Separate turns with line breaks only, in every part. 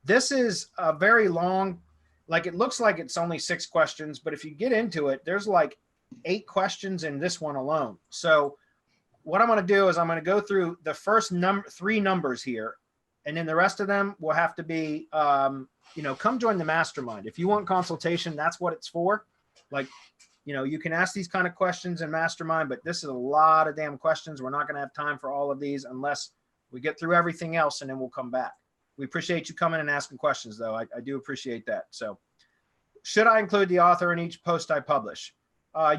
This is a very long, like it looks like it's only 6 questions, but if you get into it, there's like 8 questions in this one alone. So what I'm going to do is I'm going to go through the first 3 numbers here, and then the rest of them will have to be, you know, come join the mastermind. If you want consultation, that's what it's for. Like, you know, you can ask these kind of questions in mastermind, but this is a lot of damn questions. We're not going to have time for all of these unless we get through everything else, and then we'll come back. We appreciate you coming and asking questions, though. I do appreciate that. So should I include the author in each post I publish?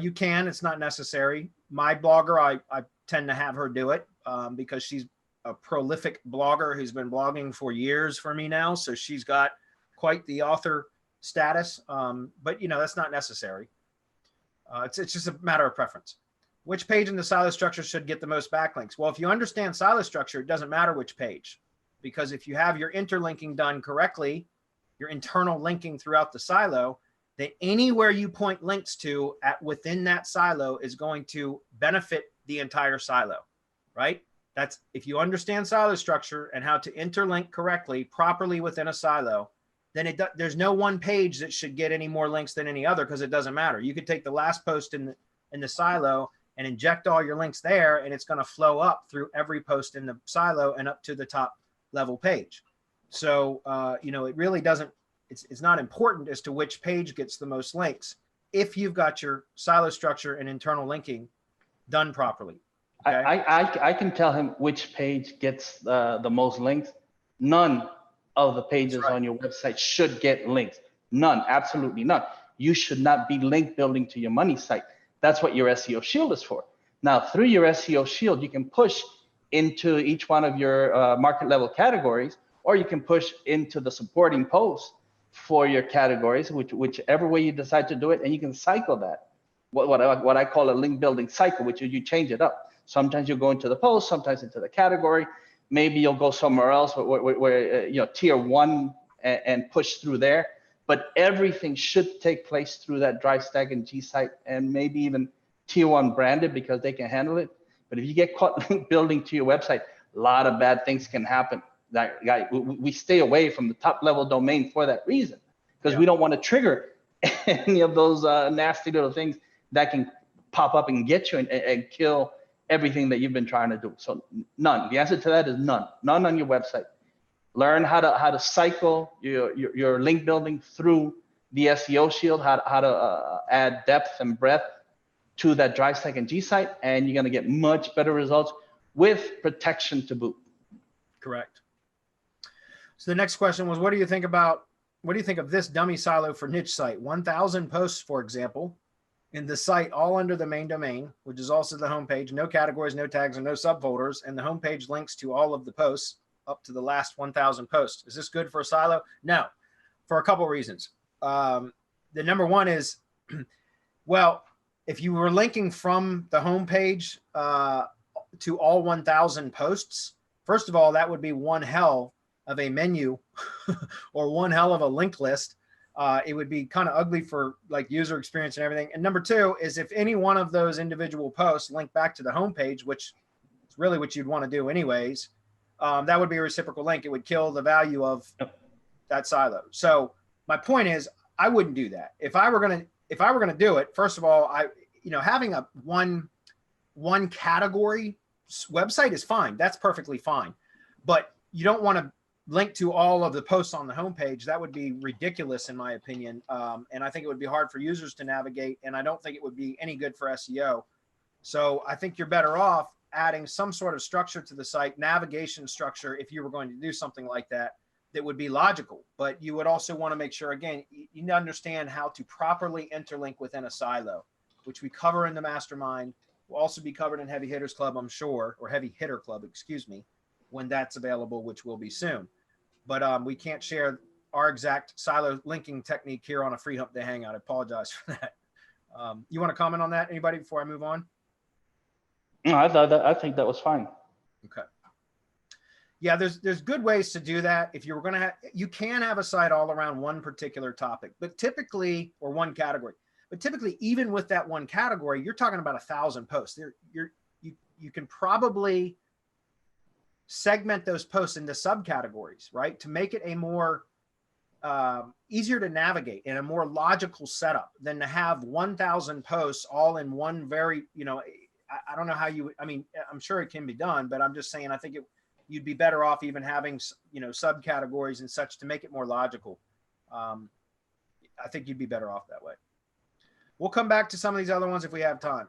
You can. It's not necessary. My blogger, I tend to have her do it because she's a prolific blogger who's been blogging for years for me now. So she's got quite the author status. But, you know, that's not necessary. It's just a matter of preference. Which page in the silo structure should get the most backlinks? Well, if you understand silo structure, it doesn't matter which page. Because if you have your interlinking done correctly, your internal linking throughout the silo, then anywhere you point links to within that silo is going to benefit the entire silo, right? That's if you understand silo structure and how to interlink correctly, properly within a silo, then there's no one page that should get any more links than any other because it doesn't matter. You could take the last post in the silo and inject all your links there, and it's going to flow up through every post in the silo and up to the top level page. So, you know, it really doesn't, it's not important as to which page gets the most links if you've got your silo structure and internal linking done properly. Okay?
I can tell him which page gets the most links. None of the pages on your website should get links. None, absolutely none. You should not be link building to your money site. That's what your SEO Shield is for. Now, through your SEO Shield, you can push into each one of your market level categories, or you can push into the supporting posts for your categories, whichever way you decide to do it, and you can cycle that. What I call a link building cycle, which is you change it up. Sometimes you go into the post, sometimes into the category. Maybe you'll go somewhere else where you know, tier 1 and push through there. But everything should take place through that Drive Stack and G site, and maybe even tier 1 branded because they can handle it. But if you get caught link building to your website, a lot of bad things can happen. We stay away from the top level domain for that reason, because we don't want to trigger any of those nasty little things that can pop up and get you and kill everything that you've been trying to do. So none. The answer to that is none. None on your website. Learn how to cycle your link building through the SEO Shield, how to add depth and breadth to that Drive Stack and G site, and you're going to get much better results with protection to boot.
Correct. So the next question was, what do you think of this dummy silo for niche site? 1,000 posts, for example, in the site, all under the main domain, which is also the homepage, no categories, no tags, and no subfolders, and the homepage links to all of the posts up to the last 1,000 posts. Is this good for a silo? No, for a couple of reasons. The number one is, well, if you were linking from the homepage to all 1,000 posts, first of all, that would be one hell of a menu or one hell of a link list. It would be kind of ugly for like user experience and everything. And number two is if any one of those individual posts link back to the homepage, which is really what you'd want to do anyways, that would be a reciprocal link. It would kill the value of that silo. So my point is, I wouldn't do that. If I were gonna do it, first of all, having a one category website is fine. That's perfectly fine. But you don't want to link to all of the posts on the homepage. That would be ridiculous in my opinion. And I think it would be hard for users to navigate. And I don't think it would be any good for SEO. So I think you're better off adding some sort of structure to the site, navigation structure, if you were going to do something like that, that would be logical. But you would also want to make sure, again, you understand how to properly interlink within a silo, which we cover in the mastermind. Will also be covered in Heavy Hitters Club, I'm sure, or Heavy Hitter Club, excuse me, when that's available, which will be soon. But we can't share our exact silo linking technique here on a Free Hump Day Hangout. I apologize for that. You want to comment on that, anybody, before I move on?
No, I think that was fine.
Okay. Yeah, there's good ways to do that. If you were going to you can have a site all around one particular topic, but typically, or one category. But typically, even with that one category, you're talking about 1,000 posts. You can probably segment those posts into subcategories, right? To make it a more easier to navigate and a more logical setup than to have 1,000 posts all in one very, you know, I don't know how you, I mean, I'm sure it can be done, but I'm just saying, I think you'd be better off even having, you know, subcategories and such to make it more logical. I think you'd be better off that way. We'll come back to some of these other ones if we have time.